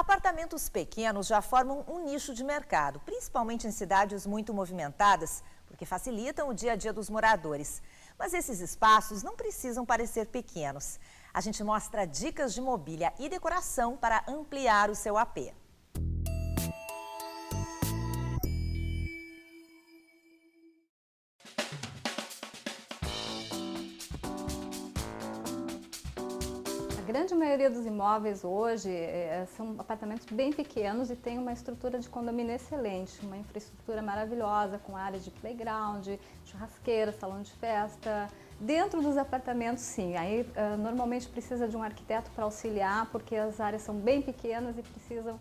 Apartamentos pequenos já formam um nicho de mercado, principalmente em cidades muito movimentadas, porque facilitam o dia a dia dos moradores. Mas esses espaços não precisam parecer pequenos. A gente mostra dicas de mobília e decoração para ampliar o seu AP. A grande maioria dos imóveis hoje são apartamentos bem pequenos e tem uma estrutura de condomínio excelente, uma infraestrutura maravilhosa com área de playground, churrasqueira, salão de festa. Dentro dos apartamentos, sim, aí normalmente precisa de um arquiteto para auxiliar, porque as áreas são bem pequenas e precisam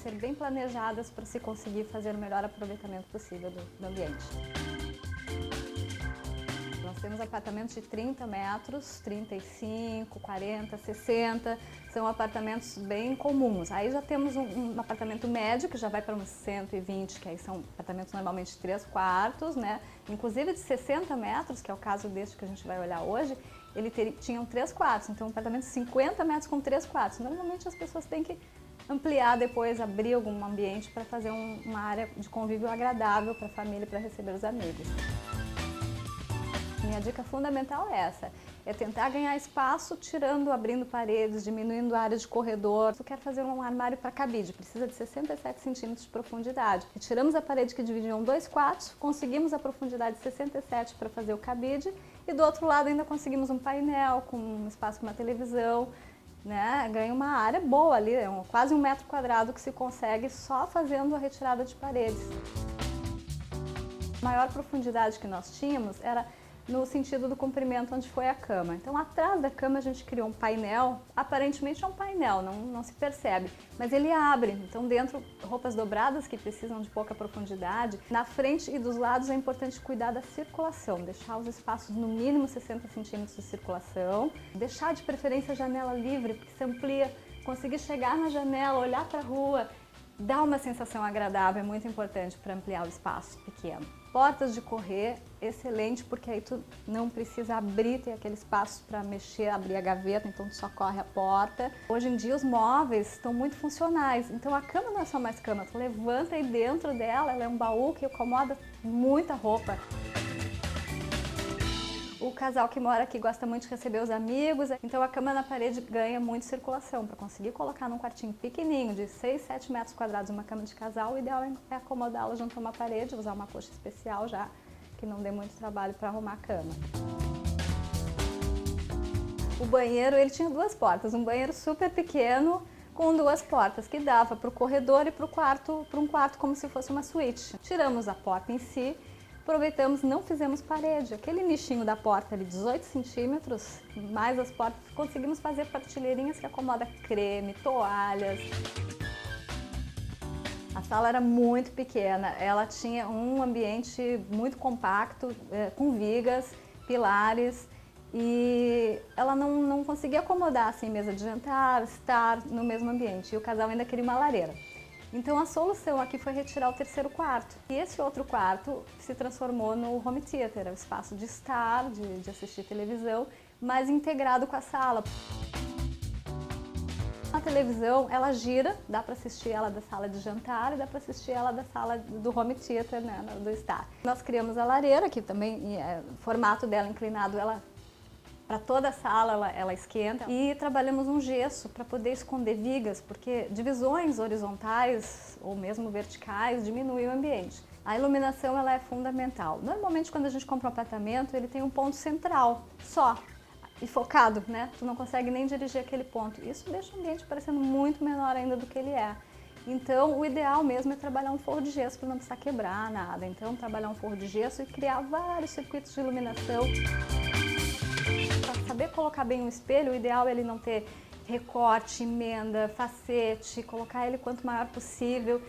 ser bem planejadas para se conseguir fazer o melhor aproveitamento possível do ambiente. Nós temos apartamentos de 30 metros, 35, 40, 60, são apartamentos bem comuns. Aí já temos um apartamento médio, que já vai para uns 120, que aí são apartamentos normalmente de 3 quartos, né? Inclusive de 60 metros, que é o caso deste que a gente vai olhar hoje, tinham 3 quartos, então um apartamento de 50 metros com 3 quartos. Normalmente as pessoas têm que ampliar depois, abrir algum ambiente para fazer uma área de convívio agradável para a família, para receber os amigos. Minha dica fundamental é essa, é tentar ganhar espaço abrindo paredes, diminuindo a área de corredor. Se eu quero fazer um armário para cabide, precisa de 67 centímetros de profundidade. Tiramos a parede que dividiam 2 quartos, conseguimos a profundidade de 67 para fazer o cabide e do outro lado ainda conseguimos um painel com um espaço para uma televisão, né? Ganha uma área boa ali, quase 1 metro quadrado que se consegue só fazendo a retirada de paredes. A maior profundidade que nós tínhamos era no sentido do comprimento onde foi a cama. Então, atrás da cama a gente criou um painel, aparentemente é um painel, não se percebe, mas ele abre. Então, dentro, roupas dobradas que precisam de pouca profundidade. Na frente e dos lados é importante cuidar da circulação, deixar os espaços no mínimo 60 centímetros de circulação, deixar de preferência a janela livre, porque se amplia, conseguir chegar na janela, olhar para a rua, dá uma sensação agradável, é muito importante para ampliar o espaço pequeno. Portas de correr, excelente, porque aí tu não precisa abrir, tem aquele espaço para mexer, abrir a gaveta, então tu só corre a porta. Hoje em dia os móveis estão muito funcionais, então a cama não é só mais cama, tu levanta e dentro dela ela é um baú que acomoda muita roupa. O casal que mora aqui gosta muito de receber os amigos, então a cama na parede ganha muito circulação. Para conseguir colocar num quartinho pequenininho, de 6, 7 metros quadrados, uma cama de casal, o ideal é acomodá-la junto a uma parede, usar uma coxa especial já, que não dê muito trabalho para arrumar a cama. O banheiro, ele tinha 2 portas, um banheiro super pequeno, com 2 portas, que dava para o corredor e para um quarto como se fosse uma suíte. Tiramos a porta em si, aproveitamos, não fizemos parede, aquele nichinho da porta ali, 18 centímetros, mais as portas, conseguimos fazer prateleirias que acomodam creme, toalhas. A sala era muito pequena, ela tinha um ambiente muito compacto, com vigas, pilares, e ela não conseguia acomodar assim, mesa de jantar, estar no mesmo ambiente, e o casal ainda queria uma lareira. Então a solução aqui foi retirar o 3º quarto. E esse outro quarto se transformou no home theater, o espaço de estar, de assistir televisão, mas integrado com a sala. A televisão, ela gira, dá para assistir ela da sala de jantar e dá para assistir ela da sala do home theater, né, do estar. Nós criamos a lareira, que também, o formato dela inclinado, para toda a sala ela esquenta, e trabalhamos um gesso para poder esconder vigas, porque divisões horizontais ou mesmo verticais diminuem o ambiente. A iluminação ela é fundamental. Normalmente quando a gente compra um apartamento ele tem um ponto central só e focado, né? Tu não consegue nem dirigir aquele ponto. Isso deixa o ambiente parecendo muito menor ainda do que ele é. Então o ideal mesmo é trabalhar um forro de gesso para não precisar quebrar nada. Então trabalhar um forro de gesso e criar vários circuitos de iluminação. Para saber colocar bem um espelho, o ideal é ele não ter recorte, emenda, facete, colocar ele quanto maior possível.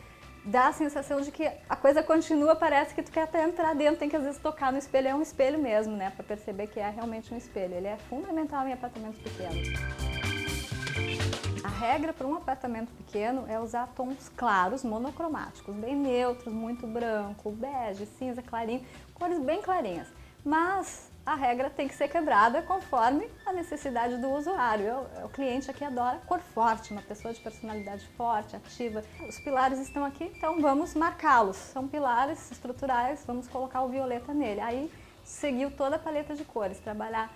Dá a sensação de que a coisa continua, parece que tu quer até entrar dentro, tem que às vezes tocar no espelho, é um espelho mesmo, né? Para perceber que é realmente um espelho. Ele é fundamental em apartamentos pequenos. A regra para um apartamento pequeno é usar tons claros, monocromáticos, bem neutros, muito branco, bege, cinza, clarinho, cores bem clarinhas. Mas a regra tem que ser quebrada conforme a necessidade do usuário. O cliente aqui adora cor forte, uma pessoa de personalidade forte, ativa. Os pilares estão aqui, então vamos marcá-los. São pilares estruturais, vamos colocar o violeta nele. Aí seguiu toda a paleta de cores, trabalhar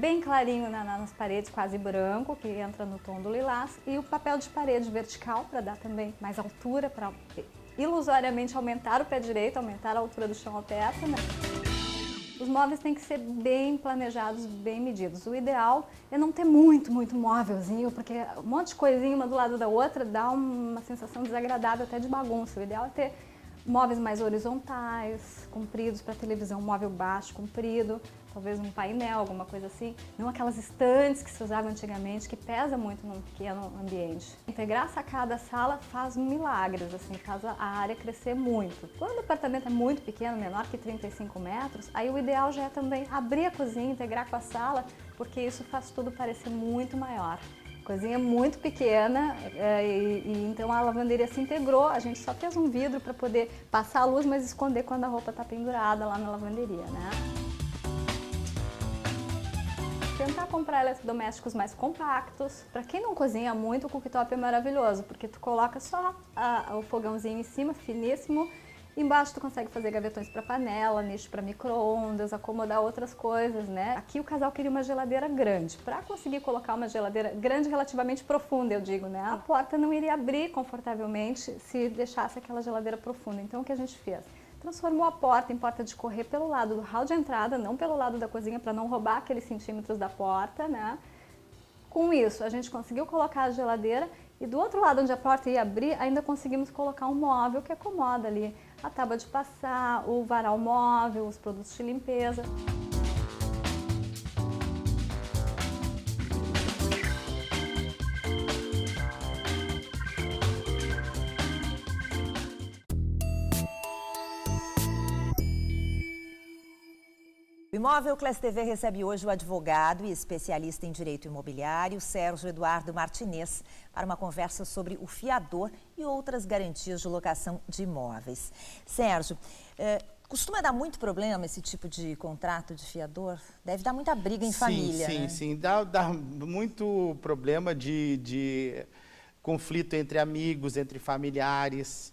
bem clarinho nas paredes, quase branco, que entra no tom do lilás, e o papel de parede vertical para dar também mais altura, para ilusoriamente aumentar o pé direito, aumentar a altura do chão ao teto, né? Os móveis têm que ser bem planejados, bem medidos. O ideal é não ter muito móvelzinho, porque um monte de coisinha uma do lado da outra dá uma sensação desagradável, até de bagunça. O ideal é ter móveis mais horizontais, compridos para televisão, um móvel baixo, comprido, talvez um painel, alguma coisa assim. Não aquelas estantes que se usavam antigamente, que pesa muito num pequeno ambiente. Integrar a sacada à sala faz milagres, assim, faz a área crescer muito. Quando o apartamento é muito pequeno, menor que 35 metros, aí o ideal já é também abrir a cozinha, integrar com a sala, porque isso faz tudo parecer muito maior. Cozinha muito pequena, então a lavanderia se integrou, a gente só fez um vidro para poder passar a luz, mas esconder quando a roupa está pendurada lá na lavanderia, né? Tentar comprar eletrodomésticos mais compactos. Para quem não cozinha muito, o cooktop é maravilhoso, porque tu coloca só o fogãozinho em cima, finíssimo. Embaixo tu consegue fazer gavetões para panela, nicho para micro-ondas, acomodar outras coisas, né? Aqui o casal queria uma geladeira grande. Para conseguir colocar uma geladeira grande, relativamente profunda, eu digo, né? A porta não iria abrir confortavelmente se deixasse aquela geladeira profunda. Então o que a gente fez? Transformou a porta em porta de correr pelo lado do hall de entrada, não pelo lado da cozinha, para não roubar aqueles centímetros da porta, né? Com isso, a gente conseguiu colocar a geladeira e do outro lado onde a porta ia abrir, ainda conseguimos colocar um móvel que acomoda ali a tábua de passar, o varal móvel, os produtos de limpeza. O Imóvel Class TV recebe hoje o advogado e especialista em direito imobiliário, Sérgio Eduardo Martinez, para uma conversa sobre o fiador e outras garantias de locação de imóveis. Sérgio, costuma dar muito problema esse tipo de contrato de fiador? Deve dar muita briga em família, né? Sim. Dá muito problema de conflito entre amigos, entre familiares,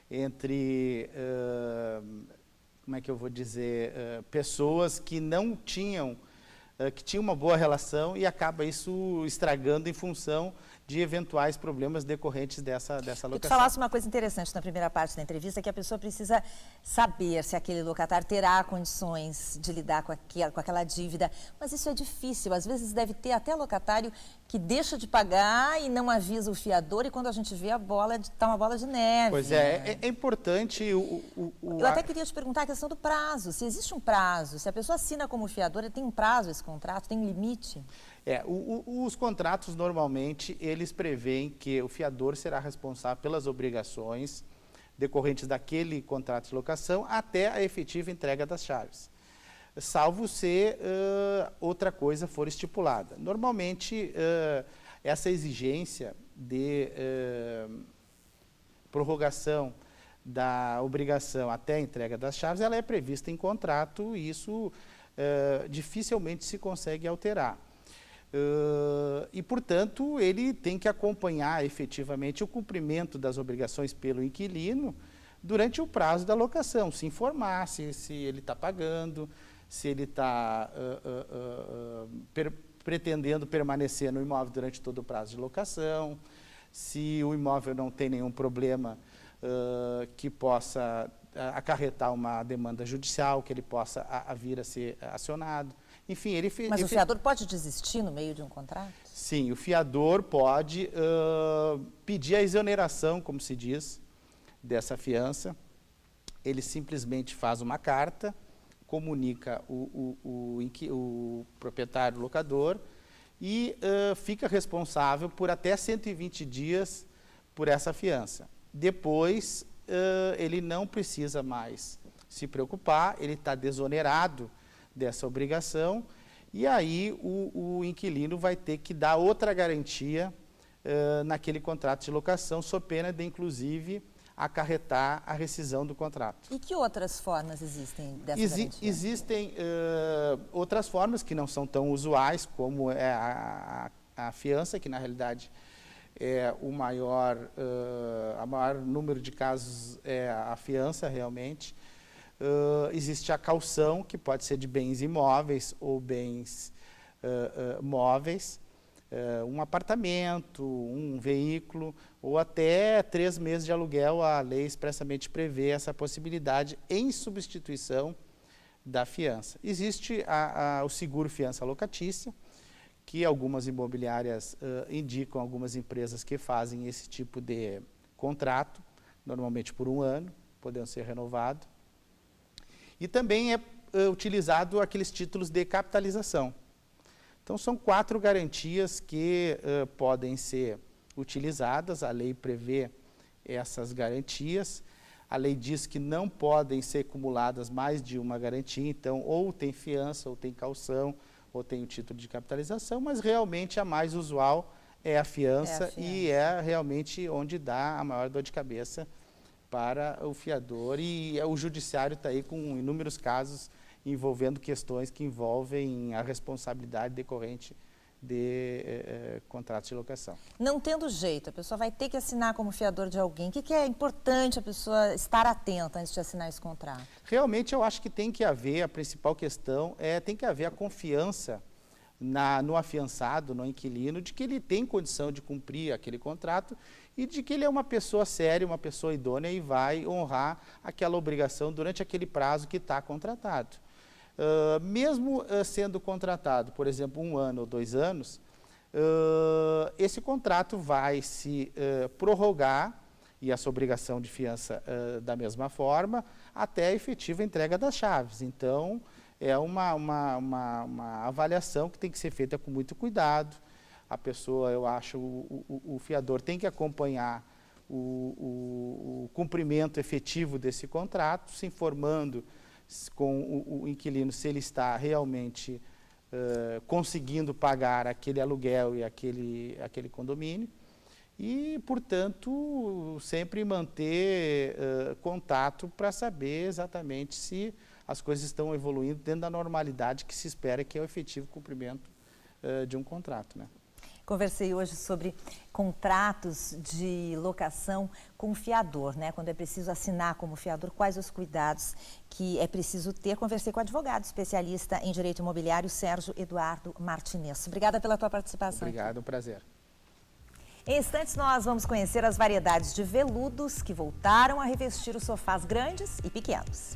entre... como é que eu vou dizer, pessoas que não tinham, que tinham uma boa relação e acaba isso estragando em função de eventuais problemas decorrentes dessa locação. Tu falasse uma coisa interessante na primeira parte da entrevista, que a pessoa precisa saber se aquele locatário terá condições de lidar com aquela dívida, mas isso é difícil, às vezes deve ter até locatário que deixa de pagar e não avisa o fiador, e quando a gente vê a bola, está uma bola de neve. Pois é, é importante Eu até queria te perguntar a questão do prazo, se existe um prazo, se a pessoa assina como fiadora, tem um prazo esse contrato, tem um limite? Os contratos, normalmente, eles prevêem que o fiador será responsável pelas obrigações decorrentes daquele contrato de locação até a efetiva entrega das chaves, salvo se outra coisa for estipulada. Normalmente, essa exigência de prorrogação da obrigação até a entrega das chaves, ela é prevista em contrato e isso dificilmente se consegue alterar. E, portanto, ele tem que acompanhar efetivamente o cumprimento das obrigações pelo inquilino durante o prazo da locação, se informar se ele está pagando, se ele está pretendendo permanecer no imóvel durante todo o prazo de locação, se o imóvel não tem nenhum problema que possa acarretar uma demanda judicial, que ele possa vir a ser acionado. Enfim, Mas o fiador pode desistir no meio de um contrato? Sim, o fiador pode pedir a exoneração, como se diz, dessa fiança. Ele simplesmente faz uma carta, comunica o proprietário locador e fica responsável por até 120 dias por essa fiança. Depois, ele não precisa mais se preocupar, ele está desonerado dessa obrigação, e aí o inquilino vai ter que dar outra garantia naquele contrato de locação, sob pena de, inclusive, acarretar a rescisão do contrato. E que outras formas existem dessa garantia? Existem outras formas que não são tão usuais, como é a fiança, que na realidade é o maior número de casos é a fiança realmente. Existe a caução, que pode ser de bens imóveis ou bens móveis, um apartamento, um veículo, ou até 3 meses de aluguel. A lei expressamente prevê essa possibilidade em substituição da fiança. Existe o seguro fiança locatícia, que algumas imobiliárias indicam, algumas empresas que fazem esse tipo de contrato, normalmente por 1 ano, podendo ser renovado. E também é utilizado aqueles títulos de capitalização. Então, são 4 garantias que podem ser utilizadas. A lei prevê essas garantias. A lei diz que não podem ser acumuladas mais de uma garantia. Então, ou tem fiança, ou tem caução, ou tem o título de capitalização, mas realmente a mais usual é a fiança, e é realmente onde dá a maior dor de cabeça para o fiador. E o judiciário está aí com inúmeros casos envolvendo questões que envolvem a responsabilidade decorrente de contratos de locação. Não tendo jeito, a pessoa vai ter que assinar como fiador de alguém. O que é importante a pessoa estar atenta antes de assinar esse contrato? Realmente eu acho que tem que haver, a principal questão tem que haver a confiança no afiançado, no inquilino, de que ele tem condição de cumprir aquele contrato e de que ele é uma pessoa séria, uma pessoa idônea e vai honrar aquela obrigação durante aquele prazo que está contratado. Mesmo sendo contratado, por exemplo, 1 ano ou 2 anos, esse contrato vai se prorrogar, e essa obrigação de fiança da mesma forma, até a efetiva entrega das chaves. Então, é uma avaliação que tem que ser feita com muito cuidado. A pessoa, eu acho, o fiador tem que acompanhar o cumprimento efetivo desse contrato, se informando com o inquilino se ele está realmente conseguindo pagar aquele aluguel e aquele condomínio. E, portanto, sempre manter contato para saber exatamente se as coisas estão evoluindo dentro da normalidade que se espera, que é o efetivo cumprimento de um contrato, né? Conversei hoje sobre contratos de locação com fiador, né? Quando é preciso assinar como fiador, quais os cuidados que é preciso ter. Conversei com o advogado especialista em direito imobiliário, Sérgio Eduardo Martinez. Obrigada pela tua participação. Obrigado, um prazer. Em instantes, nós vamos conhecer as variedades de veludos que voltaram a revestir os sofás grandes e pequenos.